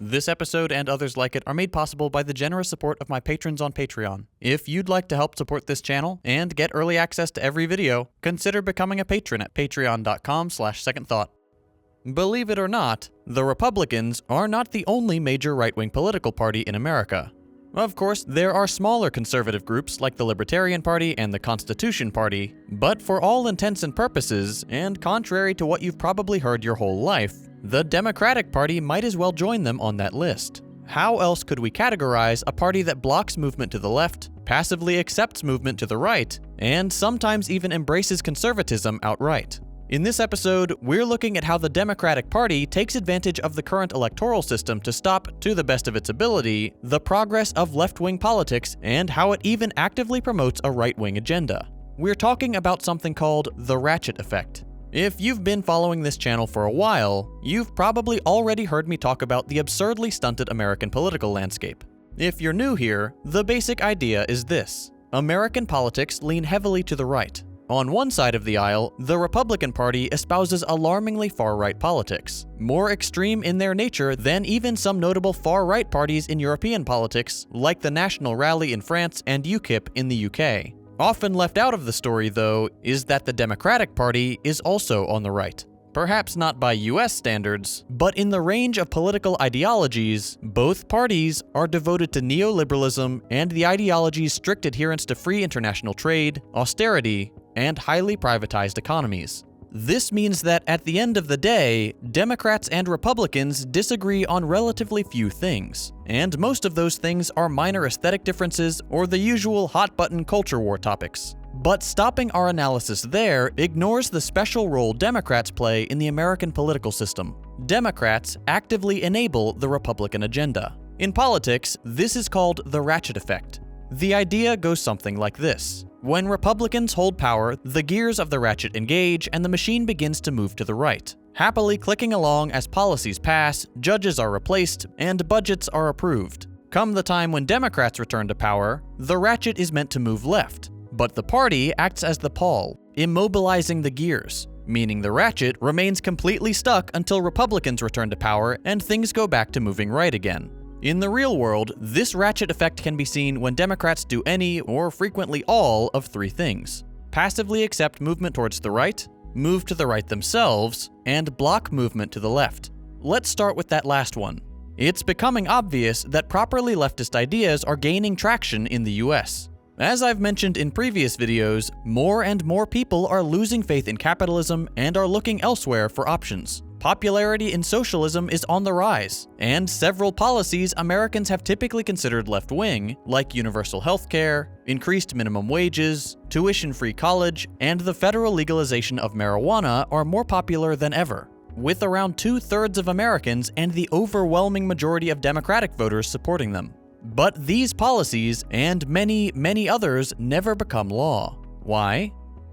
This episode and others like it are made possible by the generous support of my patrons on Patreon. If you'd like to help support this channel and get early access to every video, consider becoming a patron at patreon.com/secondthought. Believe it or not, the Republicans are not the only major right-wing political party in America. Of course, there are smaller conservative groups like the Libertarian Party and the Constitution Party, but for all intents and purposes, and contrary to what you've probably heard your whole life, the Democratic Party might as well join them on that list. How else could we categorize a party that blocks movement to the left, passively accepts movement to the right, and sometimes even embraces conservatism outright? In this episode, we're looking at how the Democratic Party takes advantage of the current electoral system to stop, to the best of its ability, the progress of left-wing politics and how it even actively promotes a right-wing agenda. We're talking about something called the Ratchet Effect. If you've been following this channel for a while, you've probably already heard me talk about the absurdly stunted American political landscape. If you're new here, the basic idea is this: American politics lean heavily to the right. On one side of the aisle, the Republican Party espouses alarmingly far-right politics, more extreme in their nature than even some notable far-right parties in European politics, like the National Rally in France and UKIP in the UK. Often left out of the story, though, is that the Democratic Party is also on the right. Perhaps not by US standards, but in the range of political ideologies, both parties are devoted to neoliberalism and the ideology's strict adherence to free international trade, austerity, and highly privatized economies. This means that at the end of the day, Democrats and Republicans disagree on relatively few things, and most of those things are minor aesthetic differences or the usual hot-button culture war topics. But stopping our analysis there ignores the special role Democrats play in the American political system. Democrats actively enable the Republican agenda. In politics, this is called the Ratchet Effect. The idea goes something like this. When Republicans hold power, the gears of the ratchet engage and the machine begins to move to the right, happily clicking along as policies pass, judges are replaced, and budgets are approved. Come the time when Democrats return to power, the ratchet is meant to move left, but the party acts as the pawl, immobilizing the gears, meaning the ratchet remains completely stuck until Republicans return to power and things go back to moving right again. In the real world, this ratchet effect can be seen when Democrats do any, or frequently all, of three things: passively accept movement towards the right, move to the right themselves, and block movement to the left. Let's start with that last one. It's becoming obvious that properly leftist ideas are gaining traction in the US. As I've mentioned in previous videos, more and more people are losing faith in capitalism and are looking elsewhere for options. Popularity in socialism is on the rise, and several policies Americans have typically considered left-wing, like universal health care, increased minimum wages, tuition-free college, and the federal legalization of marijuana are more popular than ever, with around 2/3 of Americans and the overwhelming majority of Democratic voters supporting them. But these policies, and many, many others, never become law. Why?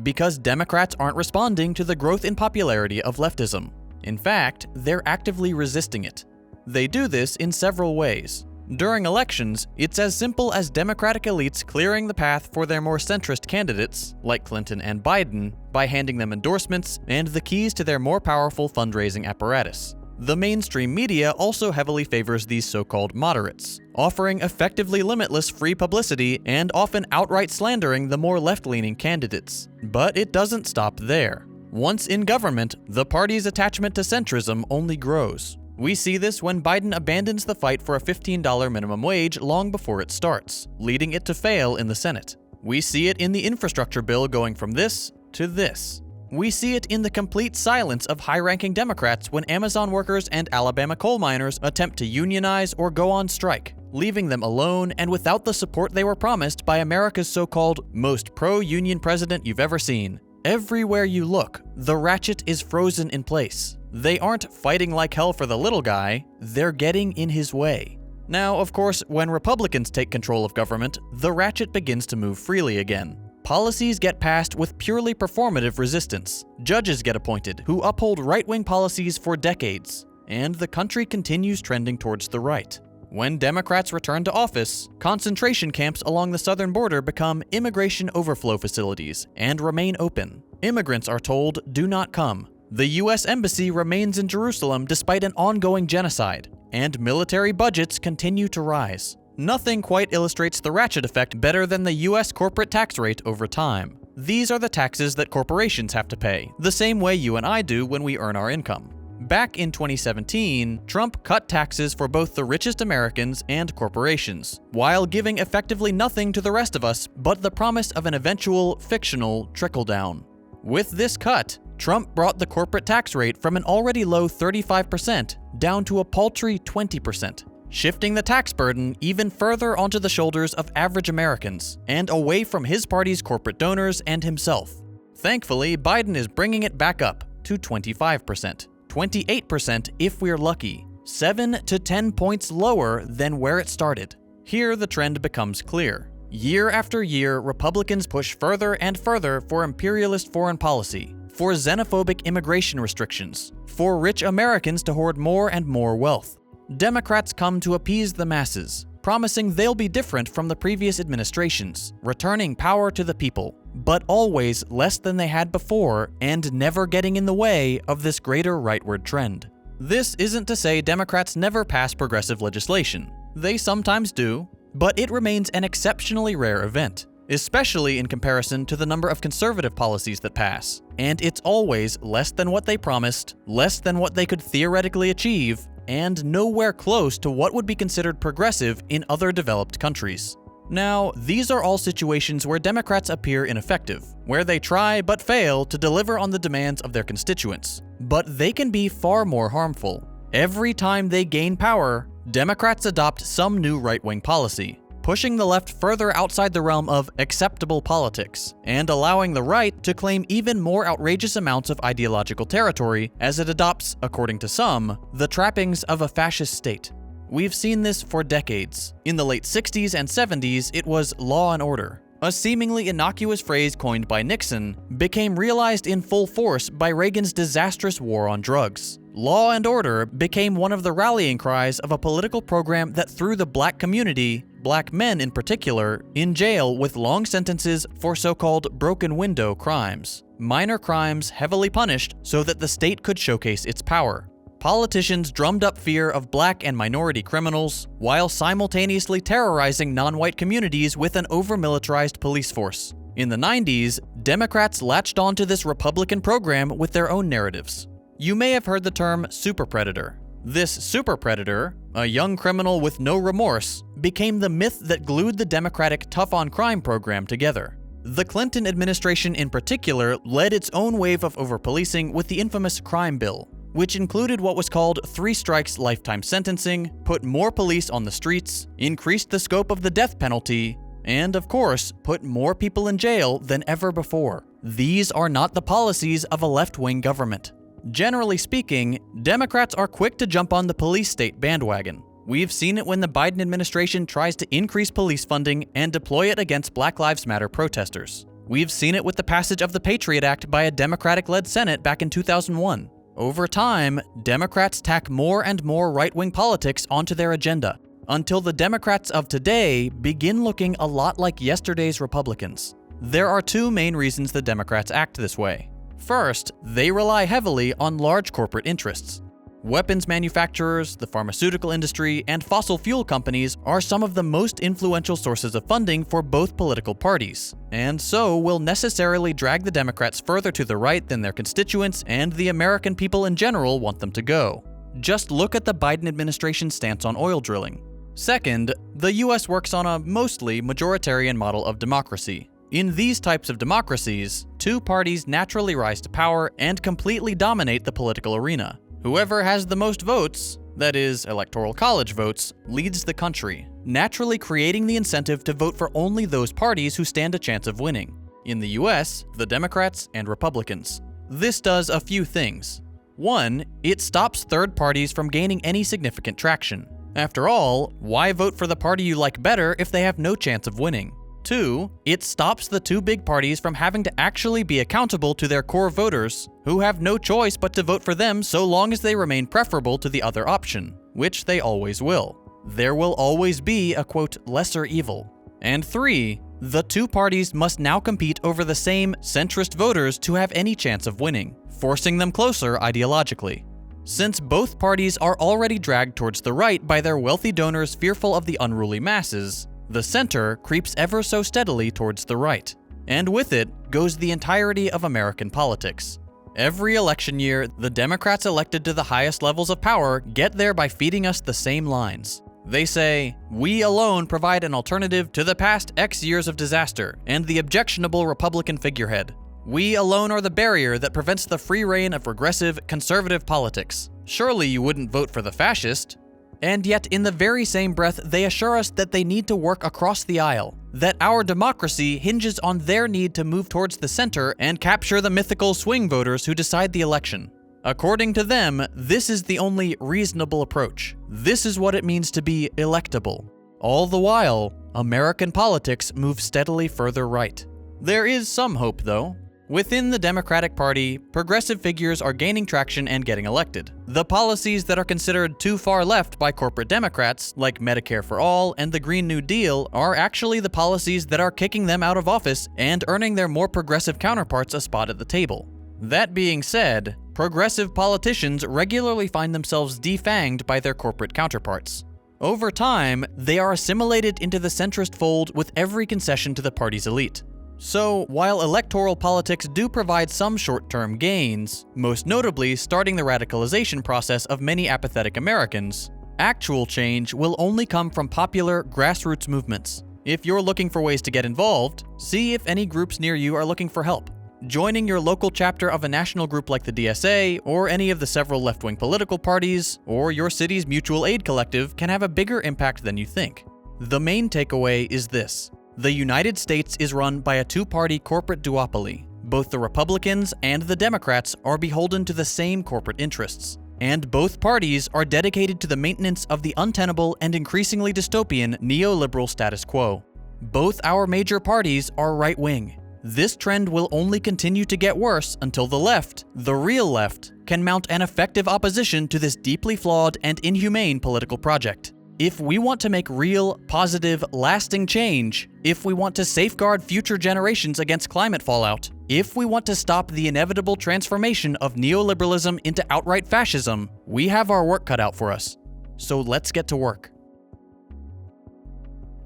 Because Democrats aren't responding to the growth in popularity of leftism. In fact, they're actively resisting it. They do this in several ways. During elections, it's as simple as Democratic elites clearing the path for their more centrist candidates, like Clinton and Biden, by handing them endorsements and the keys to their more powerful fundraising apparatus. The mainstream media also heavily favors these so-called moderates, offering effectively limitless free publicity and often outright slandering the more left-leaning candidates. But it doesn't stop there. Once in government, the party's attachment to centrism only grows. We see this when Biden abandons the fight for a $15 minimum wage long before it starts, leading it to fail in the Senate. We see it in the infrastructure bill going from this to this. We see it in the complete silence of high-ranking Democrats when Amazon workers and Alabama coal miners attempt to unionize or go on strike, leaving them alone and without the support they were promised by America's so-called most pro-union president you've ever seen. Everywhere you look, the ratchet is frozen in place. They aren't fighting like hell for the little guy, they're getting in his way. Now, of course, when Republicans take control of government, the ratchet begins to move freely again. Policies get passed with purely performative resistance. Judges get appointed who uphold right-wing policies for decades, and the country continues trending towards the right. When Democrats return to office, concentration camps along the southern border become immigration overflow facilities and remain open. Immigrants are told, "Do not come." The US Embassy remains in Jerusalem despite an ongoing genocide, and military budgets continue to rise. Nothing quite illustrates the Ratchet Effect better than the US corporate tax rate over time. These are the taxes that corporations have to pay, the same way you and I do when we earn our income. Back in 2017, Trump cut taxes for both the richest Americans and corporations, while giving effectively nothing to the rest of us but the promise of an eventual, fictional trickle-down. With this cut, Trump brought the corporate tax rate from an already low 35% down to a paltry 20%, shifting the tax burden even further onto the shoulders of average Americans and away from his party's corporate donors and himself. Thankfully, Biden is bringing it back up to 25%. 28% if we're lucky, 7 to 10 points lower than where it started. Here the trend becomes clear. Year after year, Republicans push further and further for imperialist foreign policy, for xenophobic immigration restrictions, for rich Americans to hoard more and more wealth. Democrats come to appease the masses, promising they'll be different from the previous administrations, returning power to the people, but always less than they had before and never getting in the way of this greater rightward trend. This isn't to say Democrats never pass progressive legislation. They sometimes do, but it remains an exceptionally rare event, especially in comparison to the number of conservative policies that pass. And it's always less than what they promised, less than what they could theoretically achieve, and nowhere close to what would be considered progressive in other developed countries. Now, these are all situations where Democrats appear ineffective, where they try but fail to deliver on the demands of their constituents. But they can be far more harmful. Every time they gain power, Democrats adopt some new right-wing policy, pushing the left further outside the realm of acceptable politics, and allowing the right to claim even more outrageous amounts of ideological territory as it adopts, according to some, the trappings of a fascist state. We've seen this for decades. In the late 60s and 70s, it was law and order. A seemingly innocuous phrase coined by Nixon became realized in full force by Reagan's disastrous war on drugs. Law and order became one of the rallying cries of a political program that threw the black community, black men in particular, in jail with long sentences for so-called broken window crimes. Minor crimes heavily punished so that the state could showcase its power. Politicians drummed up fear of black and minority criminals, while simultaneously terrorizing non-white communities with an over-militarized police force. In the 90s, Democrats latched onto this Republican program with their own narratives. You may have heard the term super predator. This super predator, a young criminal with no remorse, became the myth that glued the Democratic tough-on-crime program together. The Clinton administration in particular led its own wave of over-policing with the infamous crime bill, which included what was called 3 strikes lifetime sentencing, put more police on the streets, increased the scope of the death penalty, and of course, put more people in jail than ever before. These are not the policies of a left-wing government. Generally speaking, Democrats are quick to jump on the police state bandwagon. We've seen it when the Biden administration tries to increase police funding and deploy it against Black Lives Matter protesters. We've seen it with the passage of the Patriot Act by a Democratic-led Senate back in 2001. Over time, Democrats tack more and more right-wing politics onto their agenda, until the Democrats of today begin looking a lot like yesterday's Republicans. There are 2 main reasons the Democrats act this way. First, they rely heavily on large corporate interests. Weapons manufacturers, the pharmaceutical industry, and fossil fuel companies are some of the most influential sources of funding for both political parties, and so will necessarily drag the Democrats further to the right than their constituents and the American people in general want them to go. Just look at the Biden administration's stance on oil drilling. Second, the US works on a mostly majoritarian model of democracy. In these types of democracies, 2 parties naturally rise to power and completely dominate the political arena. Whoever has the most votes, that is, electoral college votes, leads the country, naturally creating the incentive to vote for only those parties who stand a chance of winning. In the US, the Democrats and Republicans. This does a few things. 1, it stops third parties from gaining any significant traction. After all, why vote for the party you like better if they have no chance of winning? 2, it stops the 2 big parties from having to actually be accountable to their core voters, who have no choice but to vote for them so long as they remain preferable to the other option, which they always will. There will always be a, quote, lesser evil. And 3, the 2 parties must now compete over the same centrist voters to have any chance of winning, forcing them closer ideologically. Since both parties are already dragged towards the right by their wealthy donors fearful of the unruly masses, the center creeps ever so steadily towards the right. And with it goes the entirety of American politics. Every election year, the Democrats elected to the highest levels of power get there by feeding us the same lines. They say, "We alone provide an alternative to the past X years of disaster and the objectionable Republican figurehead. We alone are the barrier that prevents the free reign of regressive, conservative politics. Surely you wouldn't vote for the fascist." And yet, in the very same breath, they assure us that they need to work across the aisle, that our democracy hinges on their need to move towards the center and capture the mythical swing voters who decide the election. According to them, this is the only reasonable approach. This is what it means to be electable. All the while, American politics move steadily further right. There is some hope, though. Within the Democratic Party, progressive figures are gaining traction and getting elected. The policies that are considered too far left by corporate Democrats, like Medicare for All and the Green New Deal, are actually the policies that are kicking them out of office and earning their more progressive counterparts a spot at the table. That being said, progressive politicians regularly find themselves defanged by their corporate counterparts. Over time, they are assimilated into the centrist fold with every concession to the party's elite. So, while electoral politics do provide some short-term gains, most notably starting the radicalization process of many apathetic Americans, actual change will only come from popular grassroots movements. If you're looking for ways to get involved, see if any groups near you are looking for help. Joining your local chapter of a national group like the DSA, or any of the several left-wing political parties, or your city's mutual aid collective can have a bigger impact than you think. The main takeaway is this. The United States is run by a two-party corporate duopoly. Both the Republicans and the Democrats are beholden to the same corporate interests. And both parties are dedicated to the maintenance of the untenable and increasingly dystopian neoliberal status quo. Both our major parties are right-wing. This trend will only continue to get worse until the left, the real left, can mount an effective opposition to this deeply flawed and inhumane political project. If we want to make real, positive, lasting change, if we want to safeguard future generations against climate fallout, if we want to stop the inevitable transformation of neoliberalism into outright fascism, we have our work cut out for us. So let's get to work.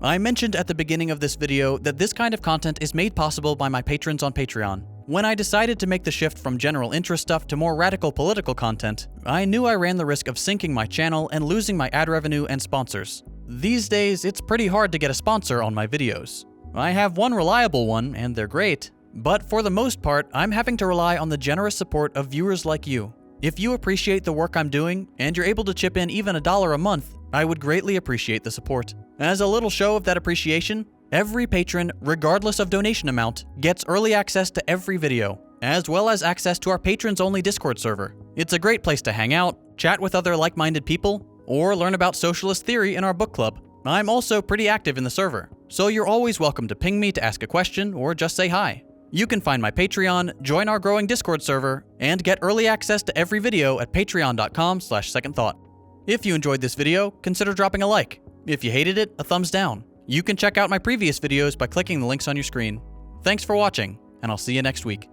I mentioned at the beginning of this video that this kind of content is made possible by my patrons on Patreon. When I decided to make the shift from general interest stuff to more radical political content, I knew I ran the risk of sinking my channel and losing my ad revenue and sponsors. These days, it's pretty hard to get a sponsor on my videos. I have one reliable one, and they're great, but for the most part, I'm having to rely on the generous support of viewers like you. If you appreciate the work I'm doing, and you're able to chip in even $1 a month, I would greatly appreciate the support. As a little show of that appreciation, every patron, regardless of donation amount, gets early access to every video, as well as access to our patrons-only Discord server. It's a great place to hang out, chat with other like-minded people, or learn about socialist theory in our book club. I'm also pretty active in the server, so you're always welcome to ping me to ask a question or just say hi. You can find my Patreon, join our growing Discord server, and get early access to every video at patreon.com/secondthought. If you enjoyed this video, consider dropping a like. If you hated it, a thumbs down. You can check out my previous videos by clicking the links on your screen. Thanks for watching, and I'll see you next week.